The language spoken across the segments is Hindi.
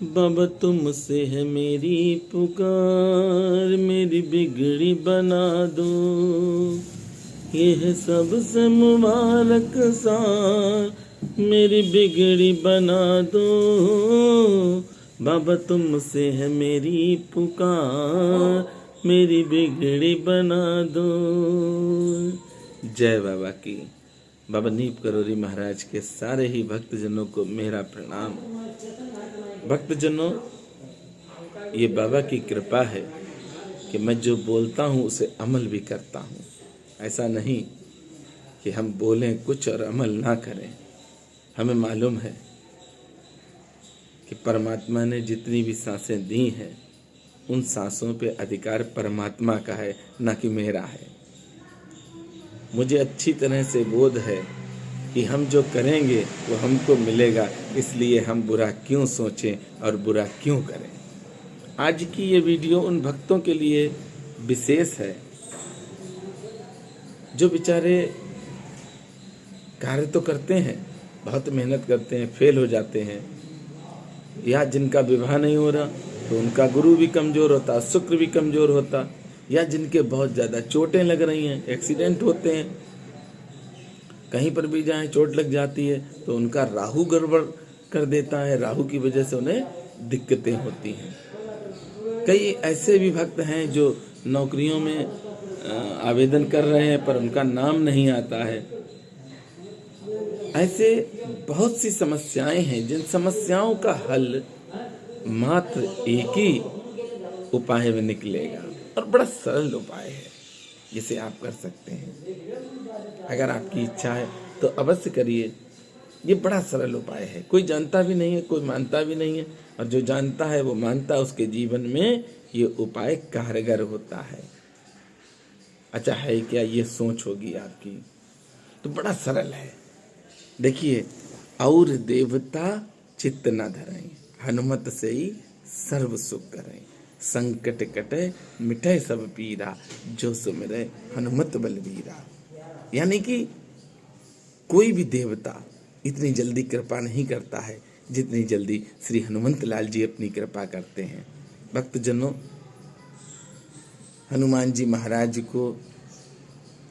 बाबा तुमसे है मेरी पुकार, मेरी बिगड़ी बना दो। ये है सबसे मुबारक साल, मेरी बिगड़ी बना दो। बाबा तुमसे है मेरी पुकार, मेरी बिगड़ी बना दो। जय बाबा की। बाबा नीप करोरी महाराज के सारे ही भक्तजनों को मेरा प्रणाम। भक्तजनों, ये बाबा की कृपा है कि मैं जो बोलता हूँ उसे अमल भी करता हूँ। ऐसा नहीं कि हम बोलें कुछ और अमल ना करें। हमें मालूम है कि परमात्मा ने जितनी भी सांसें दी हैं, उन सांसों पे अधिकार परमात्मा का है, ना कि मेरा है। मुझे अच्छी तरह से बोध है कि हम जो करेंगे वो हमको मिलेगा, इसलिए हम बुरा क्यों सोचें और बुरा क्यों करें। आज की ये वीडियो उन भक्तों के लिए विशेष है जो बेचारे कार्य तो करते हैं, बहुत मेहनत करते हैं, फेल हो जाते हैं, या जिनका विवाह नहीं हो रहा तो उनका गुरु भी कमज़ोर होता, शुक्र भी कमज़ोर होता, या जिनके बहुत ज़्यादा चोटें लग रही हैं, एक्सीडेंट होते हैं, कहीं पर भी जाएं चोट लग जाती है तो उनका राहु गड़बड़ कर देता है, राहु की वजह से उन्हें दिक्कतें होती हैं। कई ऐसे भी भक्त हैं जो नौकरियों में आवेदन कर रहे हैं पर उनका नाम नहीं आता है। ऐसे बहुत सी समस्याएं हैं जिन समस्याओं का हल मात्र एक ही उपाय में निकलेगा, और बड़ा सरल उपाय है जिसे आप कर सकते हैं। अगर आपकी इच्छा है तो अवश्य करिए। ये बड़ा सरल उपाय है, कोई जानता भी नहीं है, कोई मानता भी नहीं है, और जो जानता है वो मानता है, उसके जीवन में ये उपाय कारगर होता है। अच्छा है क्या, ये सोच होगी आपकी। तो बड़ा सरल है। देखिए, और देवता चित्त न धरें, हनुमत से ही सर्व सुख करें। संकट कटे मिटे सब पीरा, जो सुमिरे हनुमत बलवीरा। यानी कि कोई भी देवता इतनी जल्दी कृपा नहीं करता है जितनी जल्दी श्री हनुमंत लाल जी अपनी कृपा करते हैं। भक्तजनों, हनुमान जी महाराज को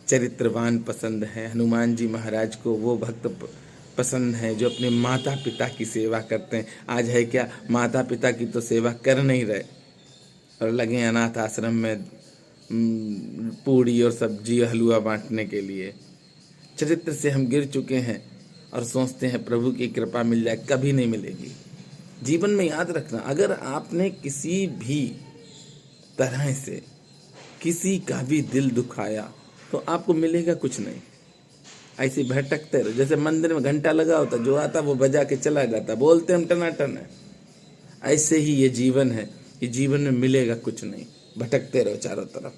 चरित्रवान पसंद है। हनुमान जी महाराज को वो भक्त पसंद है जो अपने माता पिता की सेवा करते हैं। आज है क्या, माता पिता की तो सेवा कर नहीं रहे और लगे अनाथ आश्रम में पूड़ी और सब्जी हलवा बांटने के लिए। चरित्र से हम गिर चुके हैं और सोचते हैं प्रभु की कृपा मिल जाए, कभी नहीं मिलेगी। जीवन में याद रखना, अगर आपने किसी भी तरह से किसी का भी दिल दुखाया तो आपको मिलेगा कुछ नहीं। ऐसे भटकते रहो, जैसे मंदिर में घंटा लगा होता, जो आता वो बजा के चला जाता, बोलते हम टनाटन है। ऐसे ही ये जीवन है, ये जीवन में मिलेगा कुछ नहीं। भटकते रहो चारों तरफ,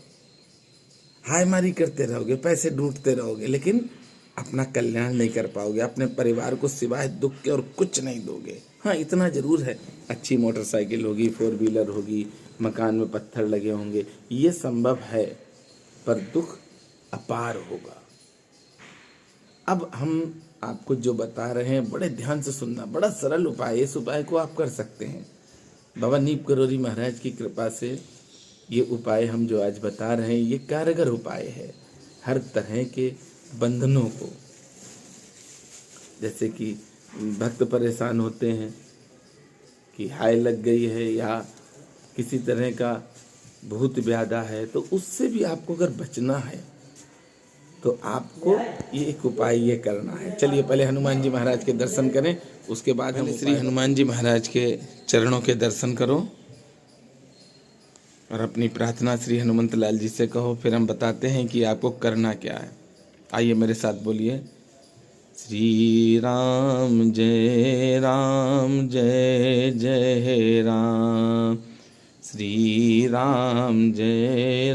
हाय मारी करते रहोगे, पैसे ढूंढते रहोगे, लेकिन अपना कल्याण नहीं कर पाओगे। अपने परिवार को सिवाय दुख के और कुछ नहीं दोगे। हाँ, इतना जरूर है, अच्छी मोटरसाइकिल होगी, 4 व्हीलर होगी, मकान में पत्थर लगे होंगे, ये संभव है, पर दुख अपार होगा। अब हम आपको जो बता रहे हैं बड़े ध्यान से सुनना, बड़ा सरल उपाय, इस उपाय को आप कर सकते हैं। बाबा नीप करोरी महाराज की कृपा से ये उपाय हम जो आज बता रहे हैं ये कारगर उपाय है हर तरह के बंधनों को। जैसे कि भक्त परेशान होते हैं कि हाय लग गई है या किसी तरह का भूत व्याधा है, तो उससे भी आपको अगर बचना है तो आपको ये एक उपाय ये करना है। चलिए पहले हनुमान जी महाराज के दर्शन करें, उसके बाद हम श्री हनुमान जी महाराज के चरणों के दर्शन करो और अपनी प्रार्थना श्री हनुमंत लाल जी से कहो। फिर हम बताते हैं कि आपको करना क्या है। आइए मेरे साथ बोलिए, श्री राम जय जय राम, श्री राम जय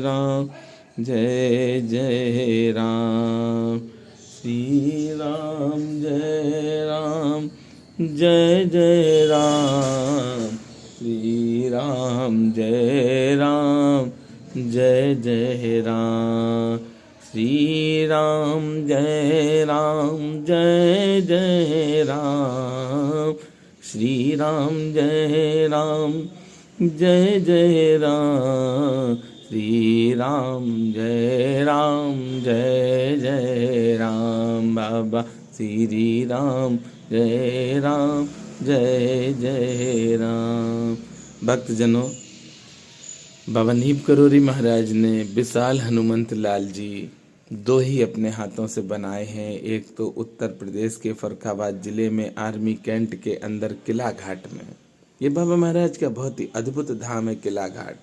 जय राम, श्री राम जय जय राम, श्री राम जय जय राम, श्री राम जय जय राम, श्री राम जय राम जय जय राम, श्री राम जय जय राम, बाबा श्री राम जय जय राम। भक्तजनों, बाबा नीम करोरी महाराज ने विशाल हनुमंत लाल जी दो ही अपने हाथों से बनाए हैं। एक तो उत्तर प्रदेश के फर्रुखाबाद जिले में आर्मी कैंट के अंदर किला घाट में, ये बाबा महाराज का बहुत ही अद्भुत धाम है किला घाट।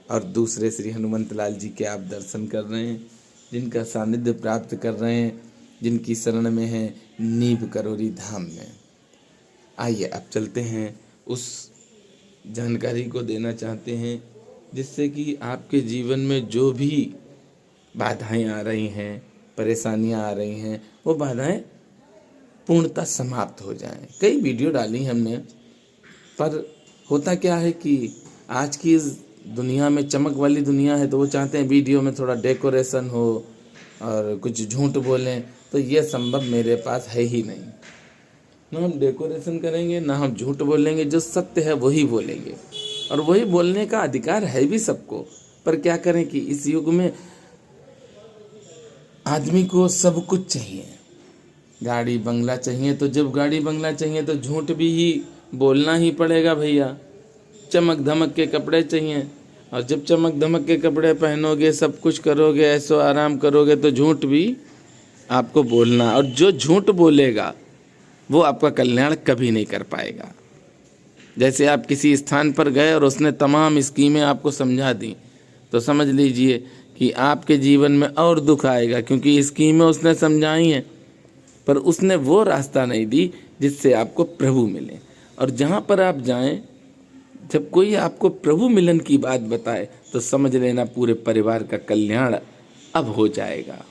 और दूसरे श्री हनुमंत लाल जी के आप दर्शन कर रहे हैं, जिनका सानिध्य प्राप्त कर रहे हैं, जिनकी शरण में है नीम करोरी धाम में। आइए अब चलते हैं, उस जानकारी को देना चाहते हैं जिससे कि आपके जीवन में जो भी बाधाएं आ रही हैं, परेशानियां आ रही हैं, वो बाधाएं पूर्णतः समाप्त हो जाएं। कई वीडियो डाली हमने, पर होता क्या है कि आज की इस दुनिया में चमक वाली दुनिया है, तो वो चाहते हैं वीडियो में थोड़ा डेकोरेशन हो और कुछ झूठ बोलें, तो ये संभव मेरे पास है ही नहीं। ना हम डेकोरेशन करेंगे, ना हम झूठ बोलेंगे, जो सत्य है वही बोलेंगे, और वही बोलने का अधिकार है भी सबको। पर क्या करें कि इस युग में आदमी को सब कुछ चाहिए, गाड़ी बंगला चाहिए, तो जब गाड़ी बंगला चाहिए तो झूठ भी ही बोलना ही पड़ेगा भैया। चमक धमक के कपड़े चाहिए, और जब चमक धमक के कपड़े पहनोगे, सब कुछ करोगे, ऐसो आराम करोगे, तो झूठ भी आपको बोलना। और जो झूठ बोलेगा वो आपका कल्याण कभी नहीं कर पाएगा। जैसे आप किसी स्थान पर गए और उसने तमाम स्कीमें आपको समझा दी, तो समझ लीजिए कि आपके जीवन में और दुख आएगा, क्योंकि स्कीमें उसने समझाई हैं, पर उसने वो रास्ता नहीं दी जिससे आपको प्रभु मिले। और जहाँ पर आप जाएं, जब कोई आपको प्रभु मिलन की बात बताए, तो समझ लेना पूरे परिवार का कल्याण अब हो जाएगा।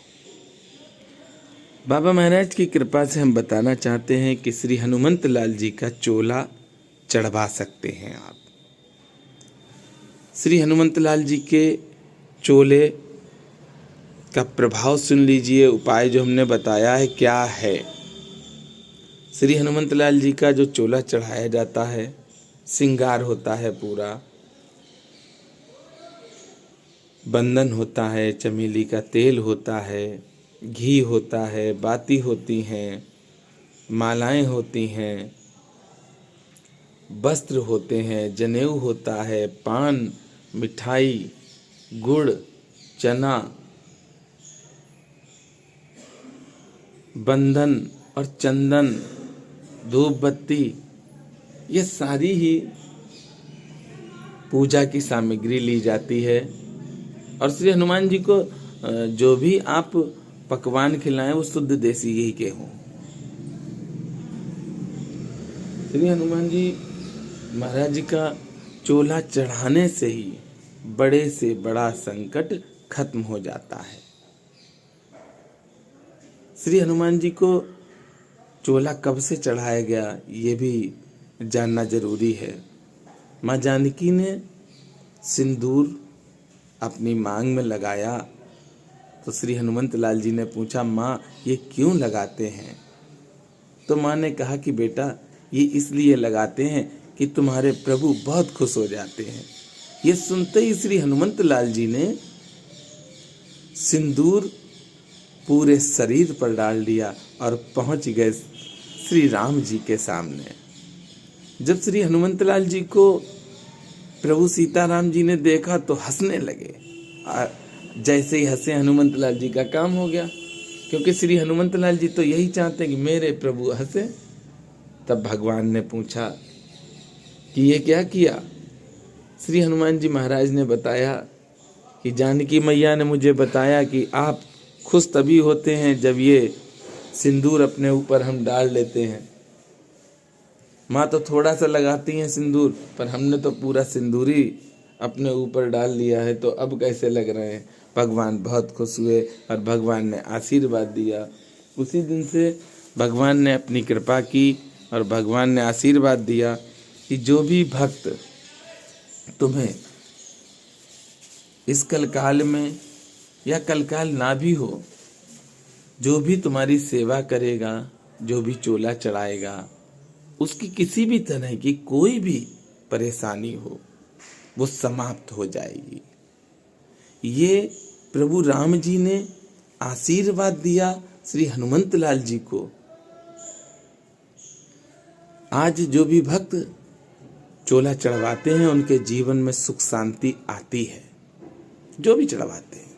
बाबा महाराज की कृपा से हम बताना चाहते हैं कि श्री हनुमंत लाल जी का चोला चढ़वा सकते हैं आप। श्री हनुमंत लाल जी के चोले का प्रभाव सुन लीजिए। उपाय जो हमने बताया है क्या है। श्री हनुमंत लाल जी का जो चोला चढ़ाया जाता है, श्रृंगार होता है, पूरा बंधन होता है, चमेली का तेल होता है, घी होता है, बाती होती हैं, मालाएं होती हैं, वस्त्र होते हैं, जनेऊ होता है, पान, मिठाई, गुड़, चना, बंधन और चंदन, धूप बत्ती, ये सारी ही पूजा की सामग्री ली जाती है। और श्री हनुमान जी को जो भी आप पकवान खिलाएं वो शुद्ध देसी घी के हों। श्री हनुमान जी महाराज जी का चोला चढ़ाने से ही बड़े से बड़ा संकट खत्म हो जाता है। श्री हनुमान जी को चोला कब से चढ़ाया गया, ये भी जानना जरूरी है। माँ जानकी ने सिंदूर अपनी मांग में लगाया, तो श्री हनुमंत लाल जी ने पूछा, माँ ये क्यों लगाते हैं? तो माँ ने कहा कि बेटा ये इसलिए लगाते हैं कि तुम्हारे प्रभु बहुत खुश हो जाते हैं। ये सुनते ही श्री हनुमंत लाल जी ने सिंदूर पूरे शरीर पर डाल दिया और पहुंच गए श्री राम जी के सामने। जब श्री हनुमंत लाल जी को प्रभु सीताराम जी ने देखा तो हंसने लगे। जैसे ही हंसे, हनुमंत लाल जी का काम हो गया, क्योंकि श्री हनुमंत लाल जी तो यही चाहते हैं कि मेरे प्रभु हंसे। तब भगवान ने पूछा कि ये क्या किया? श्री हनुमान जी महाराज ने बताया कि जानकी मैया ने मुझे बताया कि आप खुश तभी होते हैं जब ये सिंदूर अपने ऊपर हम डाल लेते हैं। माँ तो थोड़ा सा लगाती हैं सिंदूर, पर हमने तो पूरा सिंदूर ही अपने ऊपर डाल लिया है, तो अब कैसे लग रहे हैं? भगवान बहुत खुश हुए और भगवान ने आशीर्वाद दिया। उसी दिन से भगवान ने अपनी कृपा की और भगवान ने आशीर्वाद दिया कि जो भी भक्त तुम्हें इस कलकाल में या कलकाल ना भी हो, जो भी तुम्हारी सेवा करेगा, जो भी चोला चढ़ाएगा, उसकी किसी भी तरह की कोई भी परेशानी हो वो समाप्त हो जाएगी। ये प्रभु राम जी ने आशीर्वाद दिया श्री हनुमंत लाल जी को। आज जो भी भक्त चोला चढ़वाते हैं उनके जीवन में सुख शांति आती है, जो भी चढ़वाते हैं।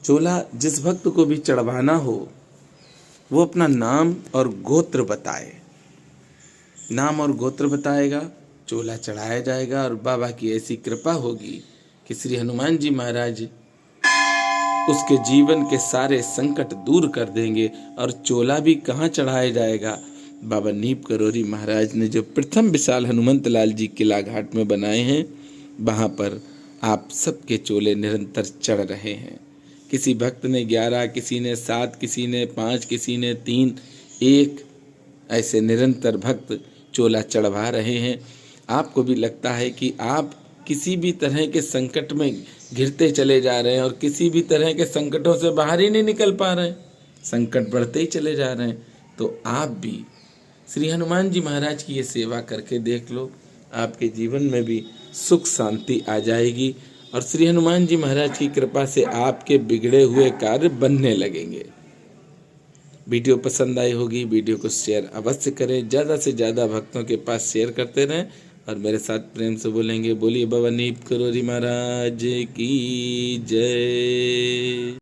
चोला जिस भक्त को भी चढ़वाना हो वो अपना नाम और गोत्र बताए, नाम और गोत्र बताएगा, चोला चढ़ाया जाएगा और बाबा की ऐसी कृपा होगी कि श्री हनुमान जी महाराज उसके जीवन के सारे संकट दूर कर देंगे। और चोला भी कहाँ चढ़ाया जाएगा? बाबा नीप करोरी महाराज ने जो प्रथम विशाल हनुमंत लाल जी किला घाट में बनाए हैं, वहाँ पर आप सबके चोले निरंतर चढ़ रहे हैं। किसी भक्त ने 11, किसी ने 7, किसी ने 5, किसी ने 3, 1 ऐसे निरंतर भक्त चोला चढ़वा रहे हैं। आपको भी लगता है कि आप किसी भी तरह के संकट में घिरते चले जा रहे हैं और किसी भी तरह के संकटों से बाहर ही नहीं निकल पा रहे हैं, संकट बढ़ते ही चले जा रहे हैं, तो आप भी श्री हनुमान जी महाराज की ये सेवा करके देख लो, आपके जीवन में भी सुख शांति आ जाएगी और श्री हनुमान जी महाराज की कृपा से आपके बिगड़े हुए कार्य बनने लगेंगे। वीडियो पसंद आई होगी, वीडियो को शेयर अवश्य करें, ज़्यादा से ज़्यादा भक्तों के पास शेयर करते रहें और मेरे साथ प्रेम से बोलेंगे, बोलिए बाबा नीप करोरी महाराज की जय।